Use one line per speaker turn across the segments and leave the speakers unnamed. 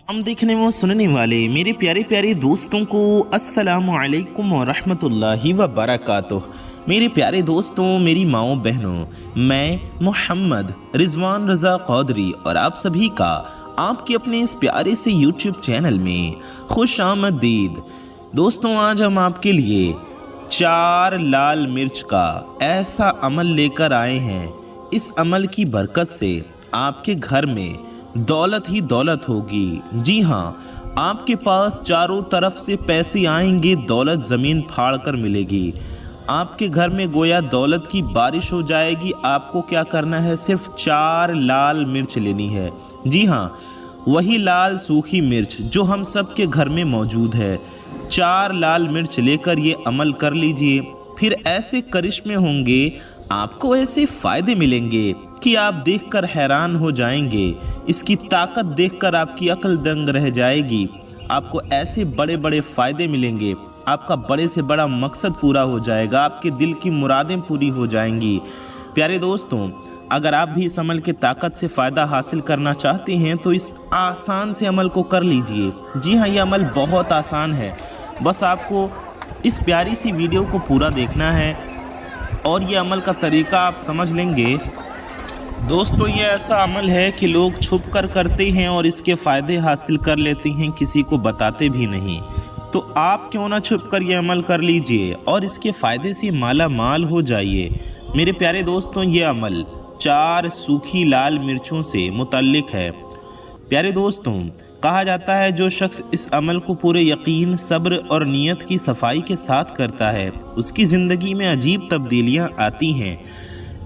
हम देखने व सुनने वाले मेरे प्यारे प्यारे दोस्तों को अस्सलामु अलैकुम व रहमतुल्लाहि व बरकातुह। मेरे प्यारे दोस्तों, मेरी माओ बहनों, मैं मोहम्मद रिजवान रज़ा क़ादरी और आप सभी का आपके अपने इस प्यारे से YouTube चैनल में खुश आमदीद। दोस्तों, आज हम आपके लिए 4 लाल मिर्च का ऐसा अमल लेकर आए हैं। इस अमल की बरकत से आपके घर में दौलत ही दौलत होगी। जी हाँ, आपके पास चारों तरफ से पैसे आएंगे, दौलत ज़मीन फाड़ कर मिलेगी। आपके घर में गोया दौलत की बारिश हो जाएगी। आपको क्या करना है, सिर्फ 4 लाल मिर्च लेनी है। जी हाँ, वही लाल सूखी मिर्च जो हम सब के घर में मौजूद है। 4 लाल मिर्च लेकर ये अमल कर लीजिए, फिर ऐसे करिश्मे होंगे, आपको ऐसे फ़ायदे मिलेंगे कि आप देखकर हैरान हो जाएंगे। इसकी ताकत देखकर आपकी अक्ल दंग रह जाएगी। आपको ऐसे बड़े बड़े फ़ायदे मिलेंगे, आपका बड़े से बड़ा मकसद पूरा हो जाएगा, आपके दिल की मुरादें पूरी हो जाएंगी। प्यारे दोस्तों, अगर आप भी इस अमल के ताकत से फ़ायदा हासिल करना चाहते हैं तो इस आसान से अमल को कर लीजिए। जी हाँ, ये अमल बहुत आसान है। बस आपको इस प्यारी सी वीडियो को पूरा देखना है और ये अमल का तरीका आप समझ लेंगे। दोस्तों, ये ऐसा अमल है कि लोग छुप कर करते हैं और इसके फ़ायदे हासिल कर लेते हैं, किसी को बताते भी नहीं। तो आप क्यों ना छुप कर ये अमल कर लीजिए और इसके फ़ायदे से माला माल हो जाइए। मेरे प्यारे दोस्तों, ये अमल 4 सूखी लाल मिर्चों से मुतल्लिक है। प्यारे दोस्तों, कहा जाता है जो शख्स इस अमल को पूरे यकीन, सब्र और नीयत की सफाई के साथ करता है, उसकी ज़िंदगी में अजीब तब्दीलियां आती हैं।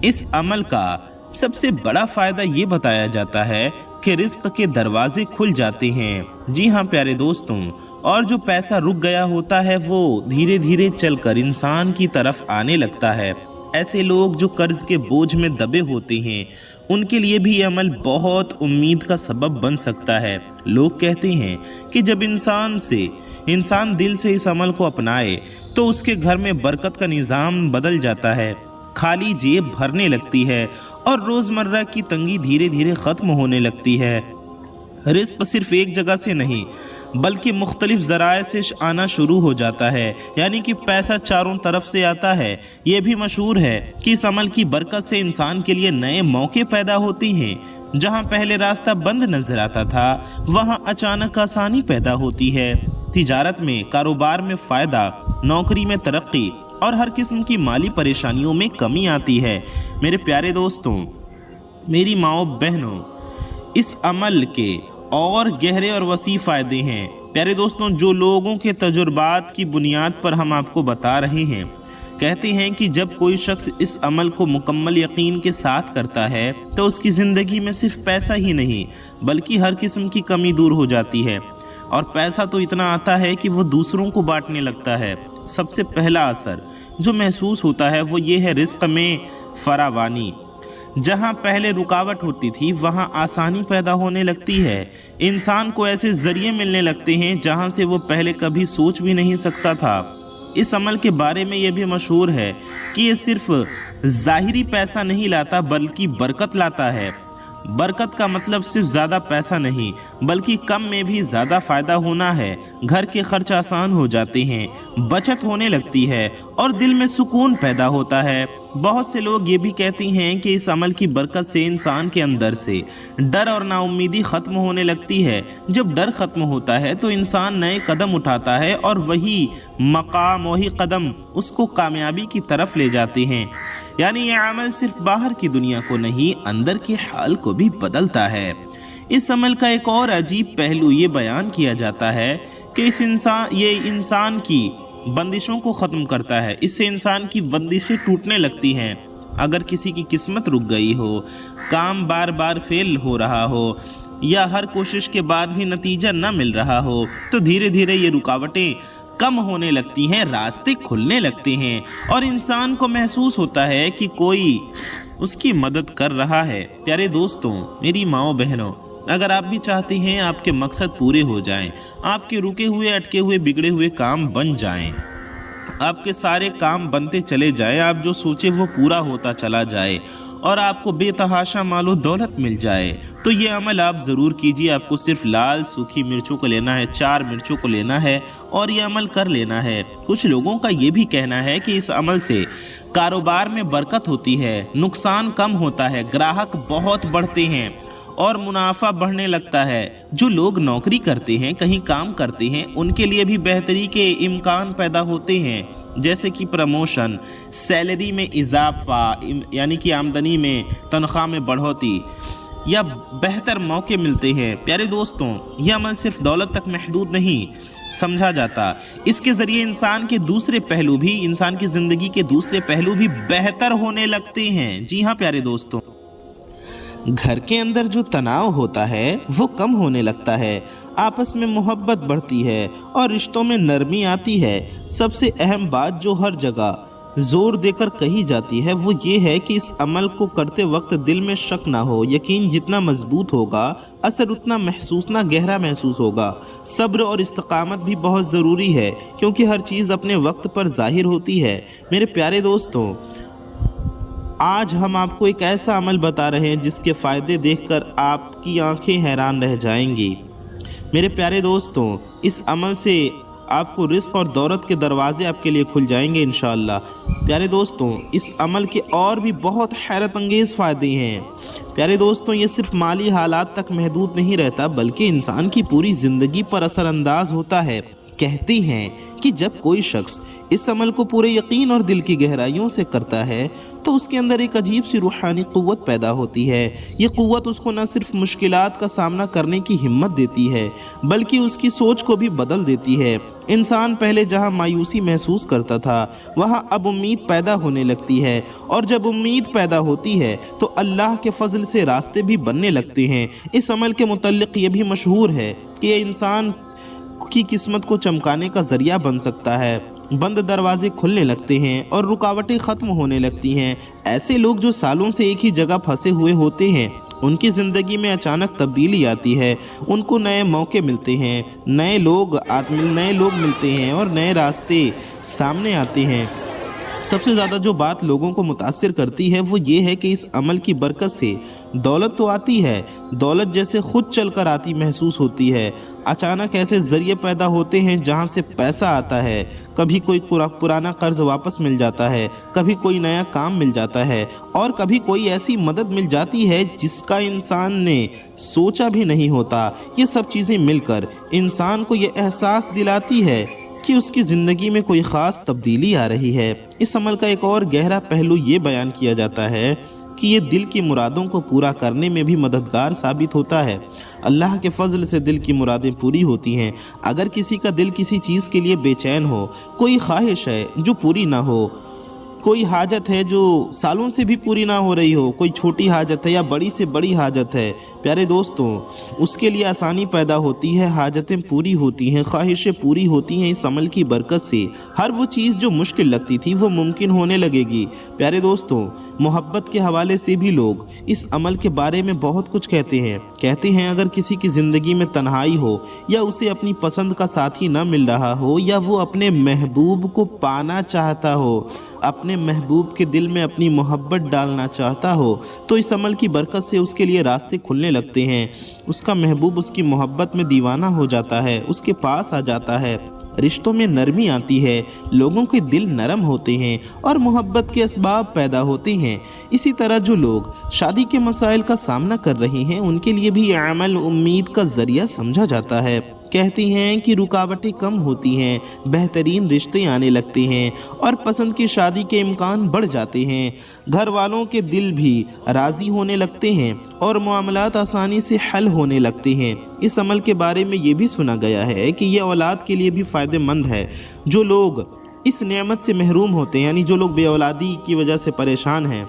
इस अमल का सबसे बड़ा फ़ायदा ये बताया जाता है कि रिज़्क़ के दरवाजे खुल जाते हैं। जी हाँ प्यारे दोस्तों, और जो पैसा रुक गया होता है वो धीरे धीरे चलकर इंसान की तरफ आने लगता है। ऐसे लोग जो कर्ज के बोझ में दबे होते हैं, उनके लिए भी ये अमल बहुत उम्मीद का सबब बन सकता है। लोग कहते हैं कि जब इंसान दिल से इस अमल को अपनाए तो उसके घर में बरकत का निज़ाम बदल जाता है, खाली जेब भरने लगती है और रोज़मर्रा की तंगी धीरे धीरे ख़त्म होने लगती है। रिज़्क़ सिर्फ एक जगह से नहीं बल्कि मुख्तलिफ ज़राए से आना शुरू हो जाता है, यानी कि पैसा चारों तरफ से आता है। ये भी मशहूर है कि इस अमल की बरकत से इंसान के लिए नए मौके पैदा होते हैं। जहां पहले रास्ता बंद नजर आता था, वहां अचानक आसानी पैदा होती है। तिजारत में, कारोबार में फ़ायदा, नौकरी में तरक्की और हर किस्म की माली परेशानियों में कमी आती है। मेरे प्यारे दोस्तों, मेरी माओ बहनों, इस अमल के और गहरे और वसी फ़ायदे हैं। प्यारे दोस्तों, जो लोगों के तजुर्बात की बुनियाद पर हम आपको बता रहे हैं, कहते हैं कि जब कोई शख्स इस अमल को मुकम्मल यकीन के साथ करता है तो उसकी ज़िंदगी में सिर्फ पैसा ही नहीं बल्कि हर किस्म की कमी दूर हो जाती है। और पैसा तो इतना आता है कि वो दूसरों को बांटने लगता है। सबसे पहला असर जो महसूस होता है वो ये है रिज़्क़ में फरावानी। जहां पहले रुकावट होती थी वहां आसानी पैदा होने लगती है। इंसान को ऐसे ज़रिए मिलने लगते हैं जहां से वो पहले कभी सोच भी नहीं सकता था। इस अमल के बारे में ये भी मशहूर है कि ये सिर्फ ज़ाहिरी पैसा नहीं लाता बल्कि बरकत लाता है। बरकत का मतलब सिर्फ ज़्यादा पैसा नहीं बल्कि कम में भी ज़्यादा फ़ायदा होना है। घर के खर्च आसान हो जाते हैं, बचत होने लगती है और दिल में सुकून पैदा होता है। बहुत से लोग ये भी कहते हैं कि इस अमल की बरकत से इंसान के अंदर से डर और नाउम्मीदी ख़त्म होने लगती है। जब डर ख़त्म होता है तो इंसान नए कदम उठाता है और वही मकाम, वही कदम उसको कामयाबी की तरफ ले जाते हैं। यानी ये अमल सिर्फ बाहर की दुनिया को नहीं, अंदर के हाल को भी बदलता है। इस अमल का एक और अजीब पहलू ये बयान किया जाता है कि ये इंसान की बंदिशों को ख़त्म करता है। इससे इंसान की बंदिशें टूटने लगती हैं। अगर किसी की किस्मत रुक गई हो, काम बार बार फेल हो रहा हो या हर कोशिश के बाद भी नतीजा न मिल रहा हो, तो धीरे धीरे ये रुकावटें कम होने लगती हैं, रास्ते खुलने लगते हैं और इंसान को महसूस होता है कि कोई उसकी मदद कर रहा है। प्यारे दोस्तों, मेरी माओ बहनों, अगर आप भी चाहते हैं आपके मकसद पूरे हो जाएं, आपके रुके हुए, अटके हुए, बिगड़े हुए काम बन जाएं, आपके सारे काम बनते चले जाएं, आप जो सोचे वो पूरा होता चला जाए और आपको बेतहाशा मालो दौलत मिल जाए, तो ये अमल आप ज़रूर कीजिए। आपको सिर्फ लाल सूखी मिर्चों को लेना है, 4 मिर्चों को लेना है और ये अमल कर लेना है। कुछ लोगों का ये भी कहना है कि इस अमल से कारोबार में बरकत होती है, नुकसान कम होता है, ग्राहक बहुत बढ़ते हैं और मुनाफा बढ़ने लगता है। जो लोग नौकरी करते हैं, कहीं काम करते हैं, उनके लिए भी बेहतरी के इम्कान पैदा होते हैं, जैसे कि प्रमोशन, सैलरी में इजाफा, यानी कि आमदनी में, तनख्वाह में बढ़ोतरी या बेहतर मौके मिलते हैं। प्यारे दोस्तों, यह अमल सिर्फ दौलत तक महदूद नहीं समझा जाता, इसके ज़रिए इंसान की ज़िंदगी के दूसरे पहलू भी बेहतर होने लगते हैं। जी हाँ प्यारे दोस्तों, घर के अंदर जो तनाव होता है वो कम होने लगता है, आपस में मोहब्बत बढ़ती है और रिश्तों में नरमी आती है। सबसे अहम बात जो हर जगह जोर देकर कही जाती है वो ये है कि इस अमल को करते वक्त दिल में शक ना हो। यकीन जितना मजबूत होगा, असर उतना गहरा महसूस होगा। सब्र और इस्तिकामत भी बहुत ज़रूरी है, क्योंकि हर चीज़ अपने वक्त पर जाहिर होती है। मेरे प्यारे दोस्तों, आज हम आपको एक ऐसा अमल बता रहे हैं जिसके फ़ायदे देखकर आपकी आंखें हैरान रह जाएंगी। मेरे प्यारे दोस्तों, इस अमल से आपको रिस्क और दौलत के दरवाजे आपके लिए खुल जाएंगे इंशाअल्लाह। प्यारे दोस्तों, इस अमल के और भी बहुत हैरत अंगेज़ फ़ायदे हैं। प्यारे दोस्तों, ये सिर्फ माली हालात तक महदूद नहीं रहता, बल्कि इंसान की पूरी ज़िंदगी पर असरअंदाज होता है। कहते हैं कि जब कोई शख्स इस अमल को पूरे यकीन और दिल की गहराइयों से करता है तो उसके अंदर एक अजीब सी रूहानी क़ुव्वत पैदा होती है। ये क़ुव्वत उसको न सिर्फ मुश्किलात का सामना करने की हिम्मत देती है, बल्कि उसकी सोच को भी बदल देती है। इंसान पहले जहां मायूसी महसूस करता था, वहां अब उम्मीद पैदा होने लगती है, और जब उम्मीद पैदा होती है तो अल्लाह के फजल से रास्ते भी बनने लगते हैं। इस अमल के मुतल्लिक़ ये भी मशहूर है कि ये इंसान की किस्मत को चमकाने का ज़रिया बन सकता है। बंद दरवाजे खुलने लगते हैं और रुकावटें ख़त्म होने लगती हैं। ऐसे लोग जो सालों से एक ही जगह फंसे हुए होते हैं, उनकी ज़िंदगी में अचानक तब्दीली आती है। उनको नए मौके मिलते हैं, नए लोग मिलते हैं और नए रास्ते सामने आते हैं। सबसे ज़्यादा जो बात लोगों को मुतासिर करती है वो ये है कि इस अमल की बरकत से दौलत तो आती है, दौलत जैसे खुद चलकर आती महसूस होती है। अचानक ऐसे ज़रिए पैदा होते हैं जहां से पैसा आता है। कभी कोई पुराना कर्ज वापस मिल जाता है, कभी कोई नया काम मिल जाता है, और कभी कोई ऐसी मदद मिल जाती है जिसका इंसान ने सोचा भी नहीं होता। ये सब चीज़ें मिलकर इंसान को ये एहसास दिलाती है कि उसकी ज़िंदगी में कोई ख़ास तब्दीली आ रही है। इस अमल का एक और गहरा पहलू ये बयान किया जाता है कि ये दिल की मुरादों को पूरा करने में भी मददगार साबित होता है। अल्लाह के फजल से दिल की मुरादें पूरी होती हैं। अगर किसी का दिल किसी चीज़ के लिए बेचैन हो, कोई ख्वाहिश है जो पूरी ना हो, कोई हाजत है जो सालों से भी पूरी ना हो रही हो, कोई छोटी हाजत है या बड़ी से बड़ी हाजत है, प्यारे दोस्तों, उसके लिए आसानी पैदा होती है, हाजतें पूरी होती हैं, ख्वाहिशें पूरी होती हैं। इस अमल की बरकत से हर वो चीज़ जो मुश्किल लगती थी वो मुमकिन होने लगेगी। प्यारे दोस्तों, मोहब्बत के हवाले से भी लोग इस अमल के बारे में बहुत कुछ कहते हैं अगर किसी की ज़िंदगी में तन्हाई हो, या उसे अपनी पसंद का साथी न मिल रहा हो, या वो अपने महबूब को पाना चाहता हो, अपने महबूब के दिल में अपनी मोहब्बत डालना चाहता हो, तो इस अमल की बरकत से उसके लिए रास्ते खुलने लगते हैं। उसका महबूब उसकी मोहब्बत में दीवाना हो जाता है, उसके पास आ जाता है, रिश्तों में नरमी आती है, लोगों के दिल नरम होते हैं और मोहब्बत के असबाब पैदा होते हैं। इसी तरह जो लोग शादी के मसाइल का सामना कर रहे हैं, उनके लिए भी यह अमल उम्मीद का ज़रिया समझा जाता है। कहती हैं कि रुकावटें कम होती हैं, बेहतरीन रिश्ते आने लगते हैं और पसंद की शादी के इम्कान बढ़ जाते हैं। घर वालों के दिल भी राज़ी होने लगते हैं और मामलात आसानी से हल होने लगते हैं। इस अमल के बारे में ये भी सुना गया है कि ये औलाद के लिए भी फ़ायदेमंद है। जो लोग इस नेमत से महरूम होते हैं, यानी जो लोग बेऔलादी की वजह से परेशान हैं,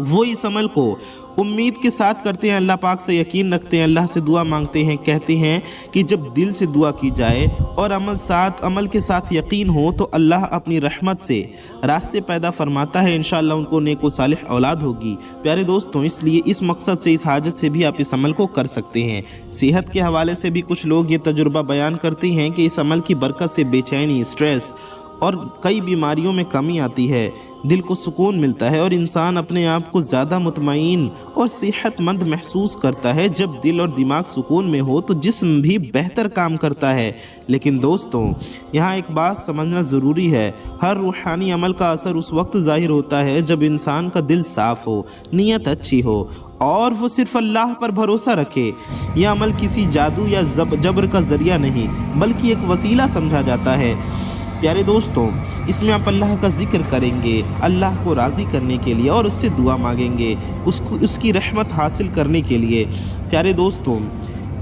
वो इस अमल को उम्मीद के साथ करते हैं, अल्लाह पाक से यकीन रखते हैं, अल्लाह से दुआ मांगते हैं। कहते हैं कि जब दिल से दुआ की जाए और अमल के साथ यकीन हो तो अल्लाह अपनी रहमत से रास्ते पैदा फरमाता है। इंशाअल्लाह उनको नेक व सालिह औलाद होगी। प्यारे दोस्तों, इसलिए इस मकसद से, इस हाजत से भी आप इस अमल को कर सकते हैं। सेहत के हवाले से भी कुछ लोग ये तजुर्बा बयान करते हैं कि इस अमल की बरकत से बेचैनी, स्ट्रेस اور کئی بیماریوں میں کمی آتی ہے، دل کو سکون ملتا ہے اور انسان اپنے آپ کو زیادہ مطمئن اور صحت مند محسوس کرتا ہے۔ جب دل اور دماغ سکون میں ہو تو جسم بھی بہتر کام کرتا ہے۔ لیکن دوستوں، یہاں ایک بات سمجھنا ضروری ہے، ہر روحانی عمل کا اثر اس وقت ظاہر ہوتا ہے جب انسان کا دل صاف ہو، نیت اچھی ہو اور وہ صرف اللہ پر بھروسہ رکھے۔ یہ عمل کسی جادو یا جبر کا ذریعہ نہیں بلکہ ایک وسیلہ سمجھا جاتا ہے۔ پیارے دوستوں، اس میں آپ اللہ کا ذکر کریں گے، اللہ کو راضی کرنے کے لیے، اور اس سے دعا مانگیں گے اس کی رحمت حاصل کرنے کے لیے۔ پیارے دوستوں،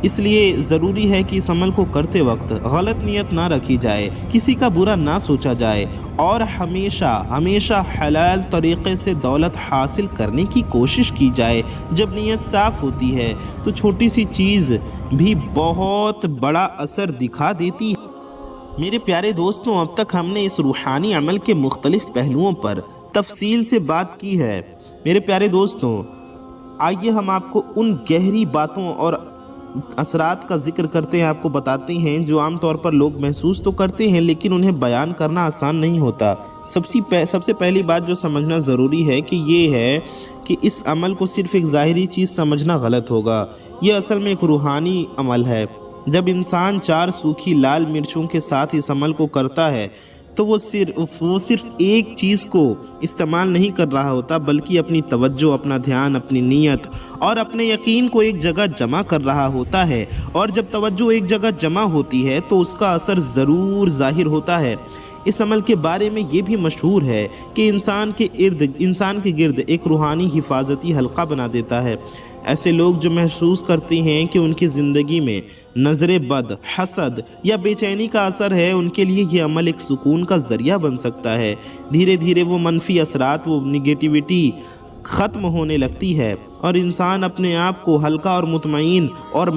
اس لیے ضروری ہے کہ اس عمل کو کرتے وقت غلط نیت نہ رکھی جائے، کسی کا برا نہ سوچا جائے اور ہمیشہ حلال طریقے سے دولت حاصل کرنے کی کوشش کی جائے۔ جب نیت صاف ہوتی ہے تو چھوٹی سی چیز بھی بہت بڑا اثر دکھا دیتی ہے۔ میرے پیارے دوستوں، اب تک ہم نے اس روحانی عمل کے مختلف پہلوؤں پر تفصیل سے بات کی ہے۔ میرے پیارے دوستوں، آئیے ہم آپ کو ان گہری باتوں اور اثرات کا ذکر کرتے ہیں، آپ کو بتاتے ہیں جو عام طور پر لوگ محسوس تو کرتے ہیں لیکن انہیں بیان کرنا آسان نہیں ہوتا۔ سب سے پہلی بات جو سمجھنا ضروری ہے کہ یہ ہے کہ اس عمل کو صرف ایک ظاہری چیز سمجھنا غلط ہوگا۔ یہ اصل میں ایک روحانی عمل ہے۔ جب انسان 4 سوکھی لال مرچوں کے ساتھ اس عمل کو کرتا ہے تو وہ صرف ایک چیز کو استعمال نہیں کر رہا ہوتا بلکہ اپنی توجہ، اپنا دھیان، اپنی نیت اور اپنے یقین کو ایک جگہ جمع کر رہا ہوتا ہے، اور جب توجہ ایک جگہ جمع ہوتی ہے تو اس کا اثر ضرور ظاہر ہوتا ہے۔ اس عمل کے بارے میں یہ بھی مشہور ہے کہ انسان کے گرد ایک روحانی حفاظتی حلقہ بنا دیتا ہے۔ ایسے لوگ جو محسوس کرتے ہیں کہ ان کی زندگی میں نظر بد، حسد یا بے چینی کا اثر ہے، ان کے لیے یہ عمل ایک سکون کا ذریعہ بن سکتا ہے۔ دھیرے دھیرے وہ منفی اثرات، وہ نگیٹیوٹی ختم ہونے لگتی ہے اور انسان اپنے آپ کو ہلکا اور مطمئن اور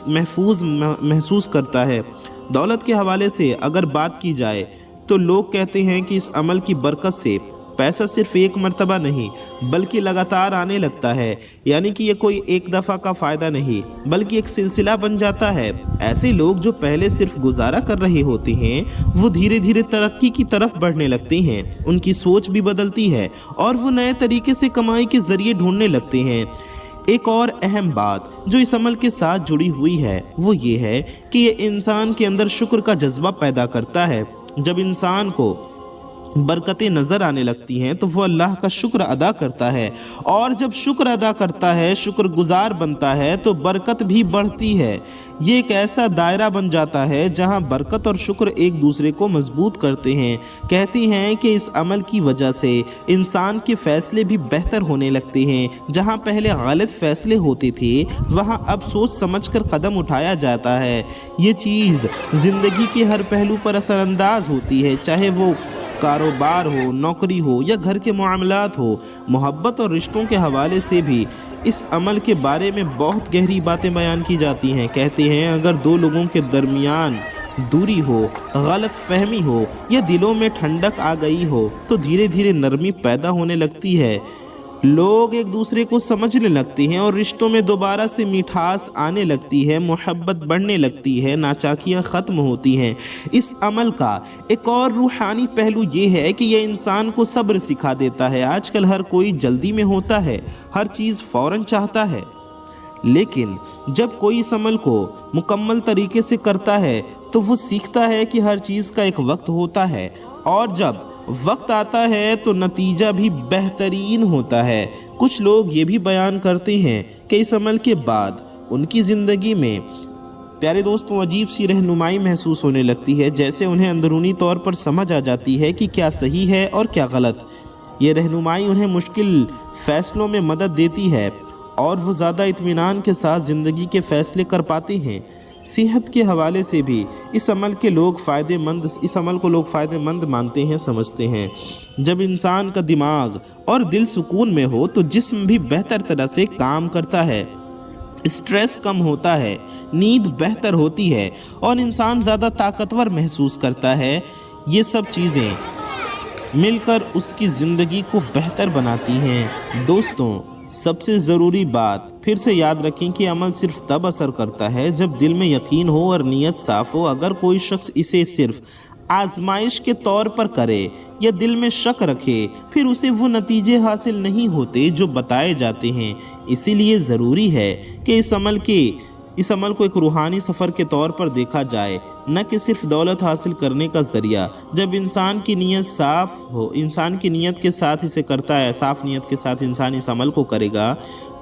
محفوظ محسوس کرتا ہے۔ دولت کے حوالے سے اگر بات کی جائے تو لوگ کہتے ہیں کہ اس عمل کی برکت سے پیسہ صرف ایک مرتبہ نہیں بلکہ لگاتار آنے لگتا ہے، یعنی کہ یہ کوئی ایک دفعہ کا فائدہ نہیں بلکہ ایک سلسلہ بن جاتا ہے۔ ایسے لوگ جو پہلے صرف گزارا کر رہے ہوتے ہیں وہ دھیرے دھیرے ترقی کی طرف بڑھنے لگتے ہیں، ان کی سوچ بھی بدلتی ہے اور وہ نئے طریقے سے کمائی کے ذریعے ڈھونڈنے لگتے ہیں۔ ایک اور اہم بات جو اس عمل کے ساتھ جڑی ہوئی ہے وہ یہ ہے کہ یہ انسان کے اندر شکر کا جذبہ پیدا کرتا ہے۔ جب انسان کو برکتیں نظر آنے لگتی ہیں تو وہ اللہ کا شکر ادا کرتا ہے، اور جب شکر ادا کرتا ہے، شکر گزار بنتا ہے تو برکت بھی بڑھتی ہے۔ یہ ایک ایسا دائرہ بن جاتا ہے جہاں برکت اور شکر ایک دوسرے کو مضبوط کرتے ہیں۔ کہتے ہیں کہ اس عمل کی وجہ سے انسان کے فیصلے بھی بہتر ہونے لگتے ہیں۔ جہاں پہلے غلط فیصلے ہوتے تھے وہاں اب سوچ سمجھ کر قدم اٹھایا جاتا ہے۔ یہ چیز زندگی کے ہر پہلو پر اثر انداز ہوتی ہے، چاہے وہ کاروبار ہو، نوکری ہو یا گھر کے معاملات ہو۔ محبت اور رشتوں کے حوالے سے بھی اس عمل کے بارے میں بہت گہری باتیں بیان کی جاتی ہیں۔ کہتے ہیں اگر 2 لوگوں کے درمیان دوری ہو، غلط فہمی ہو یا دلوں میں ٹھنڈک آ گئی ہو تو دھیرے دھیرے نرمی پیدا ہونے لگتی ہے، لوگ ایک دوسرے کو سمجھنے لگتے ہیں اور رشتوں میں دوبارہ سے مٹھاس آنے لگتی ہے، محبت بڑھنے لگتی ہے، ناچاکیاں ختم ہوتی ہیں۔ اس عمل کا ایک اور روحانی پہلو یہ ہے کہ یہ انسان کو صبر سکھا دیتا ہے۔ آج کل ہر کوئی جلدی میں ہوتا ہے، ہر چیز فوراً چاہتا ہے، لیکن جب کوئی اس عمل کو مکمل طریقے سے کرتا ہے تو وہ سیکھتا ہے کہ ہر چیز کا ایک وقت ہوتا ہے، اور جب وقت آتا ہے تو نتیجہ بھی بہترین ہوتا ہے۔ کچھ لوگ یہ بھی بیان کرتے ہیں کہ اس عمل کے بعد ان کی زندگی میں پیارے دوستوں عجیب سی رہنمائی محسوس ہونے لگتی ہے، جیسے انہیں اندرونی طور پر سمجھ آ جاتی ہے کہ کیا صحیح ہے اور کیا غلط۔ یہ رہنمائی انہیں مشکل فیصلوں میں مدد دیتی ہے اور وہ زیادہ اطمینان کے ساتھ زندگی کے فیصلے کر پاتے ہیں۔ صحت کے حوالے سے بھی اس عمل کو لوگ فائدہ مند مانتے ہیں، سمجھتے ہیں۔ جب انسان کا دماغ اور دل سکون میں ہو تو جسم بھی بہتر طرح سے کام کرتا ہے، اسٹریس کم ہوتا ہے، نیند بہتر ہوتی ہے اور انسان زیادہ طاقتور محسوس کرتا ہے۔ یہ سب چیزیں مل کر اس کی زندگی کو بہتر بناتی ہیں۔ دوستوں، سب سے ضروری بات پھر سے یاد رکھیں کہ عمل صرف تب اثر کرتا ہے جب دل میں یقین ہو اور نیت صاف ہو۔ اگر کوئی شخص اسے صرف आजमाइश के तौर पर करे या दिल में शक रखे, फिर उसे वो नतीजे हासिल नहीं होते जो बताए जाते हैं। इसीलिए ज़रूरी है कि इस अमल को एक रूहानी सफ़र के तौर पर देखा जाए, न कि सिर्फ दौलत हासिल करने का ज़रिया। जब इंसान की नीयत साफ़ हो, इंसान की नीयत के साथ इसे करता है, साफ़ नीयत के साथ इंसान इस अमल को करेगा,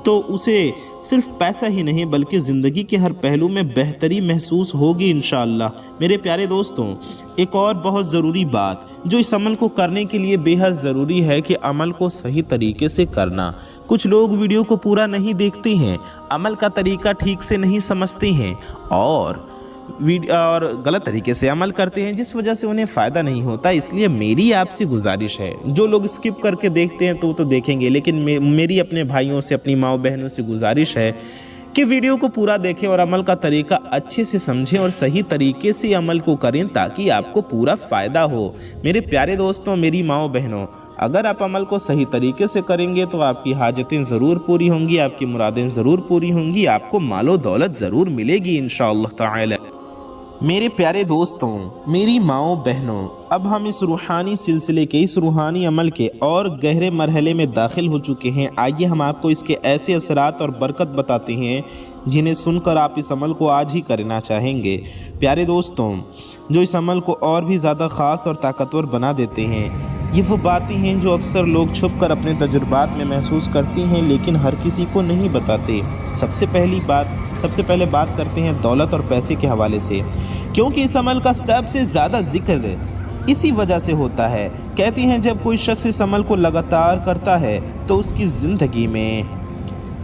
तो उसे सिर्फ पैसा ही नहीं बल्कि ज़िंदगी के हर पहलू में बेहतरी महसूस होगी इंशाअल्लाह। मेरे प्यारे दोस्तों, एक और बहुत ज़रूरी बात जो इस अमल को करने के लिए बेहद ज़रूरी है कि अमल को सही तरीके से करना। कुछ लोग वीडियो को पूरा नहीं देखते हैं, अमल का तरीका ठीक से नहीं समझते हैं और गलत तरीके से अमल करते हैं, जिस वजह से उन्हें फ़ायदा नहीं होता। इसलिए मेरी आपसे गुजारिश है, जो लोग स्किप करके देखते हैं तो देखेंगे, लेकिन मेरी अपने भाइयों से, अपनी माँ बहनों से गुजारिश है कि वीडियो को पूरा देखें और अमल का तरीका अच्छे से समझें और सही तरीके से अमल को करें ताकि आपको पूरा फ़ायदा हो। मेरे प्यारे दोस्तों, मेरी माँ बहनों, अगर आप अमल को सही तरीके से करेंगे तो आपकी हाजतें ज़रूर पूरी होंगी, आपकी मुरादें ज़रूर पूरी होंगी, आपको मालो दौलत ज़रूर मिलेगी इंशाअल्लाह ताला। मेरे प्यारे दोस्तों, मेरी माओ बहनों, अब हम इस रूहानी सिलसिले के, इस रूहानी अमल के और गहरे मरहले में दाखिल हो चुके हैं। आइए हम आपको इसके ऐसे असरात और बरकत बताते हैं जिन्हें सुनकर आप इस अमल को आज ही करना चाहेंगे। प्यारे दोस्तों, जो इस अमल को और भी ज़्यादा ख़ास और ताकतवर बना देते हैं, ये वो बातें हैं जो अक्सर लोग छुप कर अपने तजुर्बात में महसूस करती हैं लेकिन हर किसी को नहीं बताते। सबसे पहले बात करते हैं दौलत और पैसे के हवाले से, क्योंकि इस अमल का सबसे ज़्यादा जिक्र इसी वजह से होता है। कहते हैं जब कोई शख्स इस अमल को लगातार करता है तो उसकी ज़िंदगी में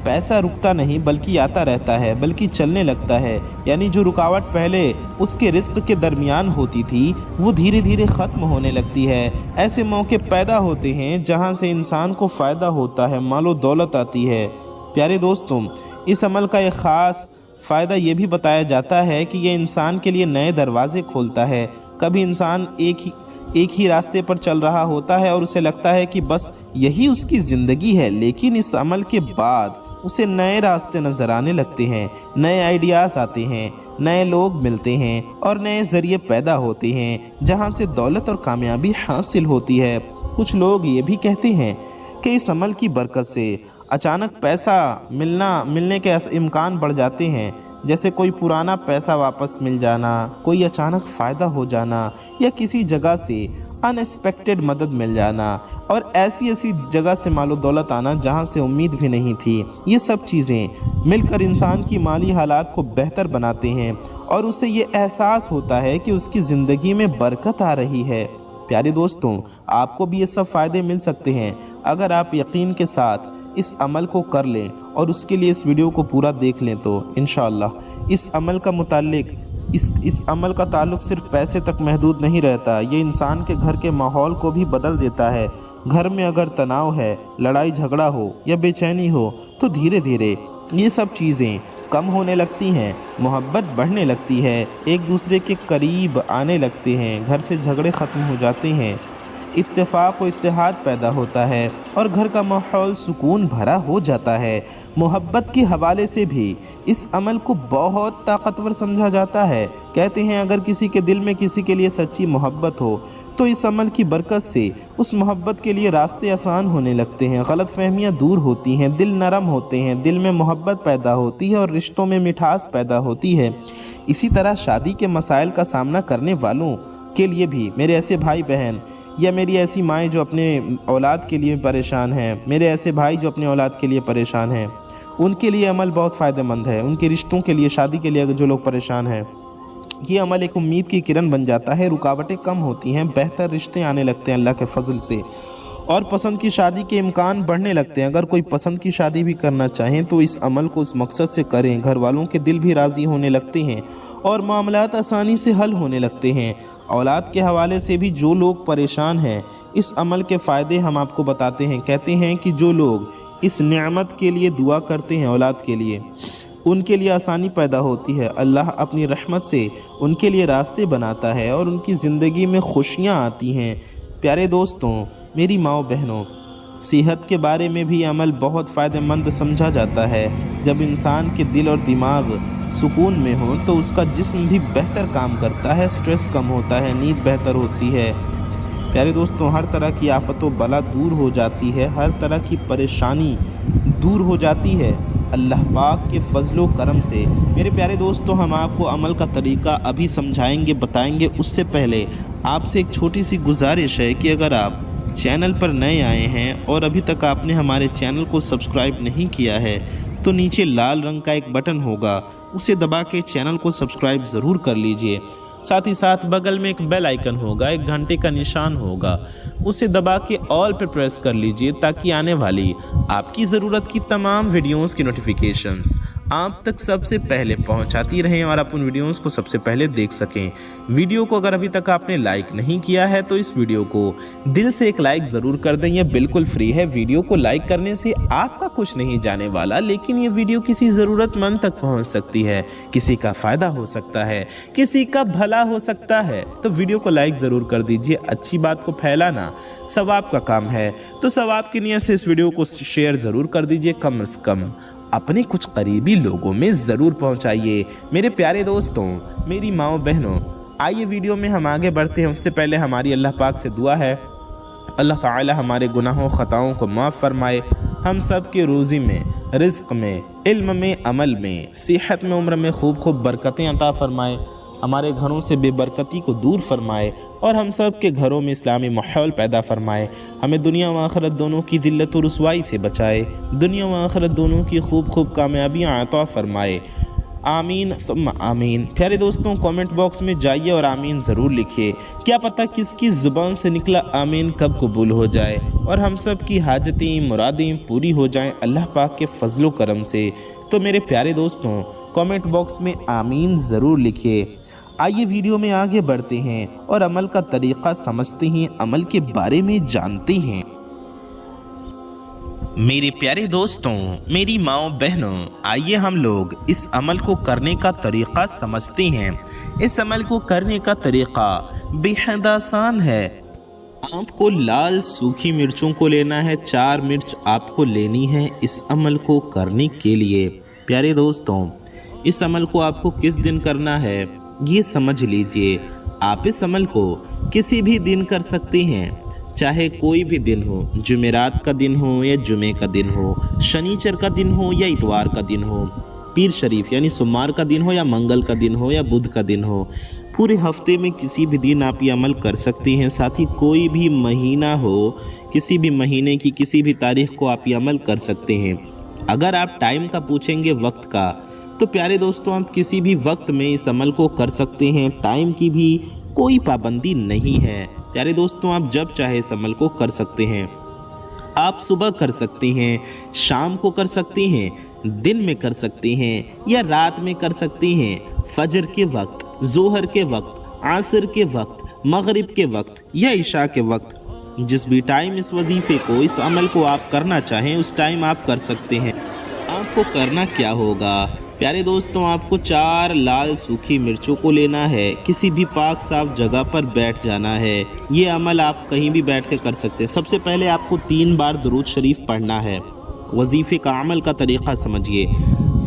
पैसा रुकता नहीं बल्कि आता रहता है, बल्कि चलने लगता है। यानी जो रुकावट पहले उसके रिस्क के दरमियान होती थी वो धीरे धीरे ख़त्म होने लगती है। ऐसे मौके पैदा होते हैं जहां से इंसान को फ़ायदा होता है, मालो दौलत आती है। प्यारे दोस्तों, इस अमल का एक ख़ास फ़ायदा ये भी बताया जाता है कि ये इंसान के लिए नए दरवाज़े खोलता है। कभी इंसान एक ही रास्ते पर चल रहा होता है और उसे लगता है कि बस यही उसकी ज़िंदगी है, लेकिन इस अमल के बाद उसे नए रास्ते नज़र आने लगते हैं, नए आइडियाज़ आते हैं, नए लोग मिलते हैं और नए ज़रिए पैदा होते हैं जहां से दौलत और कामयाबी हासिल होती है। कुछ लोग ये भी कहते हैं कि इस अमल की बरकत से अचानक पैसा मिलने के इम्कान बढ़ जाते हैं, जैसे कोई पुराना पैसा वापस मिल जाना, कोई अचानक फ़ायदा हो जाना या किसी जगह से अनएक्सपेक्टेड मदद मिल जाना और ऐसी जगह से मालो दौलत आना जहां से उम्मीद भी नहीं थी। ये सब चीज़ें मिलकर इंसान की माली हालात को बेहतर बनाते हैं और उसे ये एहसास होता है कि उसकी ज़िंदगी में बरकत आ रही है। प्यारे दोस्तों, आपको भी ये सब फ़ायदे मिल सकते हैं अगर आप यकीन के साथ इस अमल को कर लें और उसके लिए इस वीडियो को पूरा देख लें तो इंशाअल्लाह इस अमल का ताल्लुक़ सिर्फ पैसे तक महदूद नहीं रहता। ये इंसान के घर के माहौल को भी बदल देता है। घर में अगर तनाव है, लड़ाई झगड़ा हो या बेचैनी हो तो धीरे धीरे ये सब चीज़ें कम होने लगती हैं, मोहब्बत बढ़ने लगती है, एक दूसरे के करीब आने लगते हैं, घर से झगड़े ख़त्म हो जाते हैं, इत्तेफाक व इत्तेहाद पैदा होता है और घर का माहौल सुकून भरा हो जाता है। मोहब्बत के हवाले से भी इस अमल को बहुत ताकतवर समझा जाता है। कहते हैं अगर किसी के दिल में किसी के लिए सच्ची मोहब्बत हो तो इस अमल की बरकत से उस मोहब्बत के लिए रास्ते आसान होने लगते हैं, गलतफहमियाँ दूर होती हैं, दिल नरम होते हैं, दिल में मोहब्बत पैदा होती है और रिश्तों में मिठास पैदा होती है। इसी तरह शादी के मसाइल का सामना करने वालों के लिए भी, मेरे ऐसे भाई बहन या मेरी ऐसी माएँ जो अपने औलाद के लिए परेशान हैं, मेरे ऐसे भाई जो अपने औलाद के लिए परेशान हैं, उनके लिए अमल बहुत फ़ायदेमंद है। उनके रिश्तों के लिए, शादी के लिए अगर जो लोग परेशान हैं, ये अमल एक उम्मीद की किरण बन जाता है। रुकावटें कम होती हैं, बेहतर रिश्ते आने लगते हैं अल्लाह के फजल से और पसंद की शादी के इम्कान बढ़ने लगते हैं। अगर कोई पसंद की शादी भी करना चाहें तो इस अमल को उस मकसद से करें। घर वालों के दिल भी राज़ी होने लगते हैं और मामलात आसानी से हल होने लगते हैं। औलाद के हवाले से भी जो लोग परेशान हैं, इस अमल के फ़ायदे हम आपको बताते हैं। कहते हैं कि जो लोग इस नेमत के लिए दुआ करते हैं, औलाद के लिए, उनके लिए आसानी पैदा होती है। अल्लाह अपनी रहमत से उनके लिए रास्ते बनाता है और उनकी ज़िंदगी में खुशियाँ आती हैं। प्यारे दोस्तों, मेरी माओ बहनों, सेहत के बारे में भी अमल बहुत फ़ायदेमंद समझा जाता है। जब इंसान के दिल और दिमाग सुकून में हो तो उसका जिस्म भी बेहतर काम करता है, स्ट्रेस कम होता है, नींद बेहतर होती है। प्यारे दोस्तों, हर तरह की आफत व बला दूर हो जाती है, हर तरह की परेशानी दूर हो जाती है अल्लाह पाक के फजलो करम से। मेरे प्यारे दोस्तों, हम आपको अमल का तरीका अभी समझाएंगे, बताएंगे। उससे पहले आपसे एक छोटी सी गुजारिश है कि अगर आप चैनल पर नए आए हैं और अभी तक आपने हमारे चैनल को सब्सक्राइब नहीं किया है तो नीचे लाल रंग का एक बटन होगा, उसे दबा के चैनल को सब्सक्राइब ज़रूर कर लीजिए। साथ ही साथ बगल में एक बेल आइकन होगा, एक घंटे का निशान होगा, उसे दबा के ऑल पे प्रेस कर लीजिए ताकि आने वाली आपकी ज़रूरत की तमाम वीडियोस की नोटिफिकेशंस आप तक सबसे पहले पहुंचाती रहें और आप उन वीडियोस को सबसे पहले देख सकें। वीडियो को अगर अभी तक आपने लाइक नहीं किया है तो इस वीडियो को दिल से एक लाइक ज़रूर कर दें, यह बिल्कुल फ्री है। वीडियो को लाइक करने से आपका कुछ नहीं जाने वाला, लेकिन ये वीडियो किसी ज़रूरतमंद तक पहुंच सकती है, किसी का फ़ायदा हो सकता है, किसी का भला हो सकता है। तो वीडियो को लाइक ज़रूर कर दीजिए। अच्छी बात को फैलाना सवाब का काम है, तो सवाब की नियत से इस वीडियो को शेयर ज़रूर कर दीजिए। कम से कम अपने कुछ करीबी लोगों में ज़रूर पहुंचाइए। मेरे प्यारे दोस्तों, मेरी माओ बहनों, आइए वीडियो में हम आगे बढ़ते हैं। उससे पहले हमारी अल्लाह पाक से दुआ है, अल्लाह ताला हमारे गुनाहों खताओं को माफ़ फरमाए, हम सब के रोज़ी में, रिज़्क़ में, इल्म में, अमल में, सेहत में, उम्र में खूब खूब बरकतें अता फरमाए, हमारे घरों से बेबरकती को दूर फरमाए और हम सब के घरों में इस्लामी माहौल पैदा फरमाए। हमें दुनिया व आखिरत दोनों की दिल्लत और रुसवाई से बचाए, दुनिया व आखिरत दोनों की खूब खूब कामयाबियाँ अता फरमाए। आमीन सुम्मा आमीन। प्यारे दोस्तों, कमेंट बॉक्स में जाइए और आमीन ज़रूर लिखिए। क्या पता किसकी ज़ुबान से निकला आमीन कब कबूल हो जाए और हम सब की हाजतें मुरादें पूरी हो जाएं अल्लाह पाक के फजलो करम से। तो मेरे प्यारे दोस्तों, कमेंट बॉक्स में आमीन ज़रूर लिखिए। आइए वीडियो में आगे बढ़ते हैं और अमल का तरीक़ा समझते हैं, अमल के बारे में जानते हैं। मेरे प्यारे दोस्तों, मेरी माओ बहनों, आइए हम लोग इस अमल को करने का तरीक़ा समझते हैं। इस अमल को करने का तरीक़ा बेहद आसान है। आपको लाल सूखी मिर्चों को लेना है, 4 मिर्च आपको लेनी है इस अमल को करने के लिए। प्यारे दोस्तों, इस अमल को आपको किस दिन करना है ये समझ लीजिए। आप इस अमल को किसी भी दिन कर सकते हैं, चाहे कोई भी दिन हो, जुमेरात का दिन हो या जुमे का दिन हो, शनिचर का दिन हो या इतवार का दिन हो, पीर शरीफ यानी सोमवार का दिन हो या मंगल का दिन हो या बुध का दिन हो। पूरे हफ्ते में किसी भी दिन आप ये अमल कर सकते हैं। साथ ही कोई भी महीना हो, किसी भी महीने की किसी भी तारीख को आप ये अमल कर सकते हैं। अगर आप टाइम का पूछेंगे, वक्त का, तो प्यारे दोस्तों आप किसी भी वक्त में इस अमल को कर सकते हैं। टाइम की भी कोई पाबंदी नहीं है। प्यारे दोस्तों, आप जब चाहे इस अमल को कर सकते हैं। आप सुबह कर सकते हैं, शाम को कर सकते हैं, दिन में कर सकते हैं या रात में कर सकते हैं। फजर के वक्त, जोहर के वक्त, आसर के वक्त, मगरिब के वक्त या इशा के वक्त, जिस भी टाइम इस वजीफे को, इस अमल को आप करना चाहें उस टाइम आप कर सकते हैं। आपको करना क्या होगा प्यारे दोस्तों, आपको 4 लाल सूखी मिर्चों को लेना है, किसी भी पाक साफ जगह पर बैठ जाना है। ये अमल आप कहीं भी बैठ के कर सकते हैं। सबसे पहले आपको 3 बार दुरूद शरीफ पढ़ना है। वजीफे का अमल का तरीक़ा समझिए।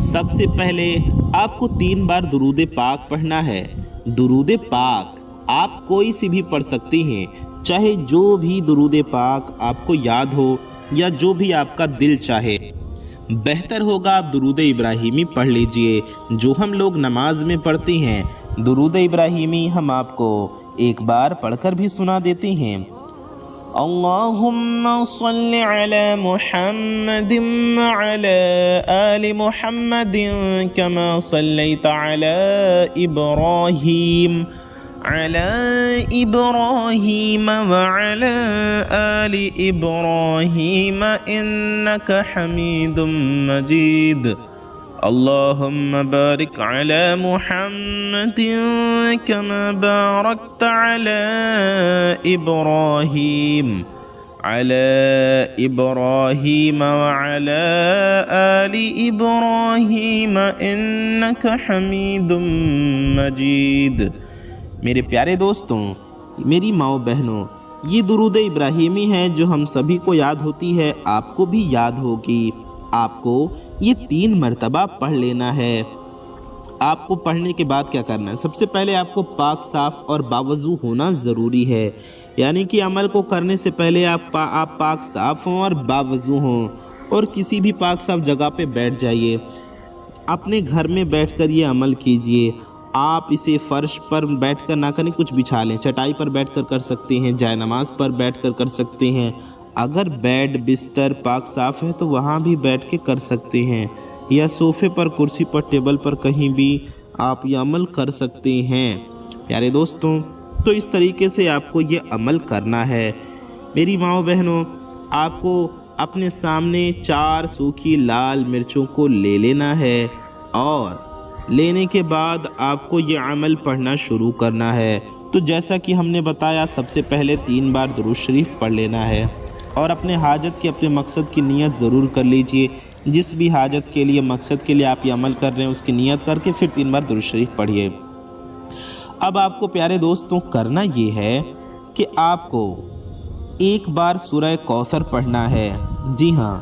सबसे पहले आपको 3 बार दुरूद पाक पढ़ना है। दुरूद पाक आप कोई सी भी पढ़ सकते हैं, चाहे जो भी दुरूद पाक आपको याद हो या जो भी आपका दिल चाहे। बेहतर होगा आप दुरूद इब्राहिमी पढ़ लीजिए, जो हम लोग नमाज में पढ़ते हैं। दुरूद इब्राहिमी हम आपको एक बार पढ़कर भी सुना देते हैं। अल्लाहुम्मा सल्लि अला मुहम्मदिन व अला आलि मुहम्मदिन कमा सल्लैता अला इब्राहीम व अला आलि इब्राहीम इन्नका हमीदुम मजीद। अल्लाहुम्मा बारिक अला मुहम्मदिन कमा बारकता अला इब्राहीम व अला आलि इब्राहीम इन्नका हमीदुम मजीद। मेरे प्यारे दोस्तों, मेरी माओ बहनों, یہ درود ابراہیمی ہے جو ہم سبھی کو یاد ہوتی ہے، آپ کو بھی یاد ہوگی۔ آپ کو یہ 3 مرتبہ پڑھ لینا ہے۔ آپ کو پڑھنے کے بعد کیا کرنا ہے؟ سب سے پہلے آپ کو پاک صاف اور باوضو ہونا ضروری ہے، یعنی کہ عمل کو کرنے سے پہلے آپ پاک صاف ہوں اور باوضو ہوں، اور کسی بھی پاک صاف جگہ پہ بیٹھ جائیے۔ اپنے گھر میں بیٹھ کر یہ عمل کیجئے۔ آپ اسے فرش پر بیٹھ کر نہ کریں، کچھ بچھا لیں، چٹائی پر بیٹھ کر کر سکتے ہیں، جائے نماز پر بیٹھ کر کر سکتے ہیں، اگر بیڈ بستر پاک صاف ہے تو وہاں بھی بیٹھ کے کر سکتے ہیں، یا صوفے پر، کرسی پر، ٹیبل پر، کہیں بھی آپ یہ عمل کر سکتے ہیں۔ پیارے دوستوں، تو اس طریقے سے آپ کو یہ عمل کرنا ہے۔ میری ماؤں بہنوں، آپ کو اپنے سامنے 4 سوکھی لال مرچوں کو لے لینا ہے، اور لینے کے بعد آپ کو یہ عمل پڑھنا شروع کرنا ہے۔ تو جیسا کہ ہم نے بتایا، سب سے پہلے 3 بار درود شریف پڑھ لینا ہے، اور اپنے حاجت کے، اپنے مقصد کی نیت ضرور کر لیجئے۔ جس بھی حاجت کے لیے، مقصد کے لیے آپ یہ عمل کر رہے ہیں، اس کی نیت کر کے پھر 3 بار درود شریف پڑھیے۔ اب آپ کو پیارے دوستوں کرنا یہ ہے کہ آپ کو ایک بار سورہ کوثر پڑھنا ہے۔ جی ہاں،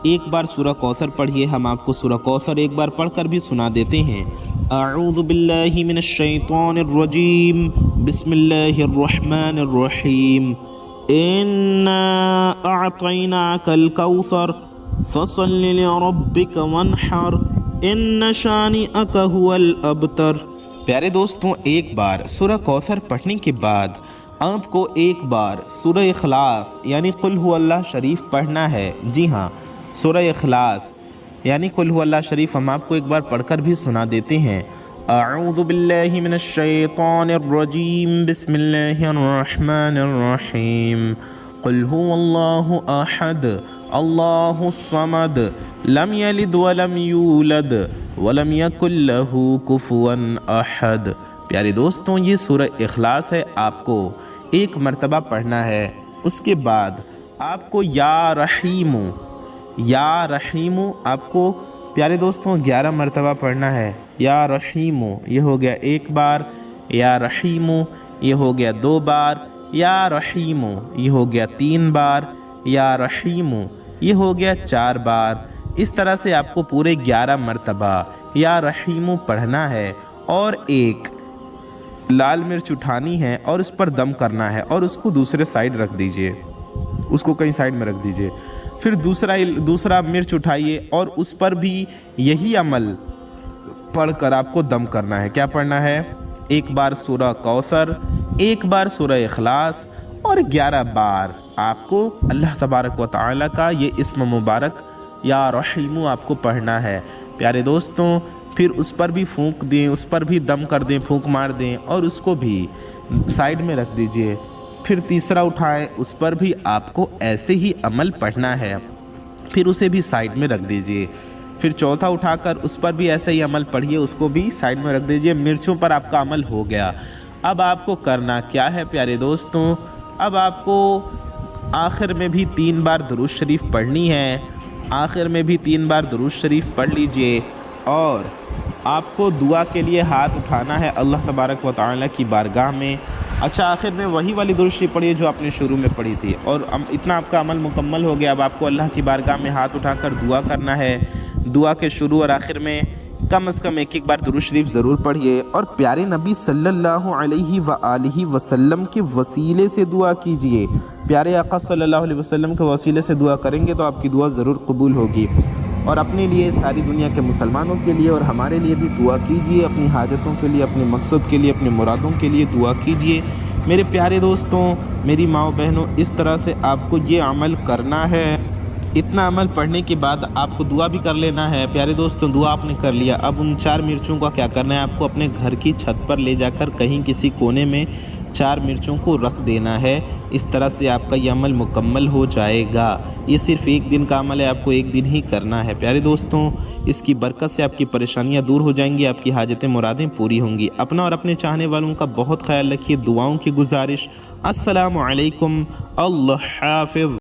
ایک بار سورہ کوثر پڑھیے۔ ہم آپ کو سورہ کوثر ایک بار پڑھ کر بھی سنا دیتے ہیں۔ اعوذ باللہ من الشیطان الرجیم، بسم اللہ الرحمن الرحیم، انا اعطیناک الکوثر فصل لربک وانحر ان شانئک هو الابتر۔ پیارے دوستوں، ایک بار سورہ کوثر پڑھنے کے بعد آپ کو ایک بار سورہ اخلاص یعنی قل هو اللہ شریف پڑھنا ہے۔ جی ہاں، سورہ اخلاص یعنی قل هو اللہ شریف ہم آپ کو ایک بار پڑھ کر بھی سنا دیتے ہیں۔ اعوذ باللہ من الشیطان الرجیم، بسم اللہ الرحمن الرحیم، قل هو اللہ احد اللہ الصمد لم یلد ولم یولد ولم یکن لہ کفوا احد۔ پیارے دوستوں، یہ سورہ اخلاص ہے، آپ کو ایک مرتبہ پڑھنا ہے۔ اس کے بعد آپ کو یا رحیم آپ کو پیارے دوستوں 11 مرتبہ پڑھنا ہے۔ یا رحیم یہ ہو گیا 1 بار، یا رحیم یہ ہو گیا 2 بار، یا رحیم یہ ہو گیا 3 بار، یا رحیم یہ ہو گیا 4 بار۔ اس طرح سے آپ کو پورے 11 مرتبہ یا رحیم پڑھنا ہے، اور ایک لال مرچ اٹھانی ہے اور اس پر دم کرنا ہے، اور اس کو دوسرے سائیڈ رکھ دیجئے، اس کو کہیں سائیڈ میں رکھ دیجئے۔ پھر دوسرا مرچ اٹھائیے اور اس پر بھی یہی عمل پڑھ کر آپ کو دم کرنا ہے۔ کیا پڑھنا ہے؟ 1 بار سورہ کوثر، 1 بار سورہ اخلاص، اور 11 بار آپ کو اللہ تبارک و تعالی کا یہ اسم مبارک یا رحیم آپ کو پڑھنا ہے۔ پیارے دوستوں، پھر اس پر بھی پھونک دیں، اس پر بھی دم کر دیں، پھونک مار دیں، اور اس کو بھی سائیڈ میں رکھ دیجئے۔ پھر تیسرا اٹھائیں، اس پر بھی آپ کو ایسے ہی عمل پڑھنا ہے، پھر اسے بھی سائیڈ میں رکھ دیجئے۔ پھر چوتھا اٹھا کر اس پر بھی ایسے ہی عمل پڑھیے، اس کو بھی سائیڈ میں رکھ دیجئے۔ مرچوں پر آپ کا عمل ہو گیا۔ اب آپ کو کرنا کیا ہے پیارے دوستوں؟ اب آپ کو آخر میں بھی 3 بار درود شریف پڑھنی ہے۔ آخر میں بھی 3 بار درود شریف پڑھ لیجئے، اور آپ کو دعا کے لیے ہاتھ اٹھانا ہے اللہ تبارک و تعالی کی بارگاہ میں۔ اچھا، آخر میں وہی والی درود شریف پڑھیے جو آپ نے شروع میں پڑھی تھی، اور اتنا آپ کا عمل مکمل ہو گیا۔ اب آپ کو اللہ کی بارگاہ میں ہاتھ اٹھا کر دعا کرنا ہے۔ دعا کے شروع اور آخر میں کم از کم 1 بار درود شریف ضرور پڑھیے، اور پیارے نبی صلی اللہ علیہ وآلہ وسلم کے وسیلے سے دعا کیجئے۔ پیارے آقا صلی اللہ علیہ وسلم کے وسیلے سے دعا کریں گے تو آپ کی دعا ضرور قبول ہوگی۔ اور اپنے لیے، ساری دنیا کے مسلمانوں کے لیے اور ہمارے لیے بھی دعا کیجئے، اپنی حاجتوں کے لیے، اپنے مقصد کے لیے، اپنے مرادوں کے لیے دعا کیجئے۔ میرے پیارے دوستوں، میری ماؤں بہنوں، اس طرح سے آپ کو یہ عمل کرنا ہے۔ اتنا عمل پڑھنے کے بعد آپ کو دعا بھی کر لینا ہے۔ پیارے دوستوں، دعا آپ نے کر لیا، اب ان 4 مرچوں کا کیا کرنا ہے؟ آپ کو اپنے گھر کی چھت پر لے جا کر کہیں کسی کونے میں 4 مرچوں کو رکھ دینا ہے۔ اس طرح سے آپ کا یہ عمل مکمل ہو جائے گا۔ یہ صرف 1 دن کا عمل ہے، آپ کو 1 دن ہی کرنا ہے۔ پیارے دوستوں، اس کی برکت سے آپ کی پریشانیاں دور ہو جائیں گی، آپ کی حاجتیں مرادیں پوری ہوں گی۔ اپنا اور اپنے چاہنے والوں کا بہت خیال رکھیے۔ دعاؤں کی گزارش۔ السلام علیکم، اللہ حافظ۔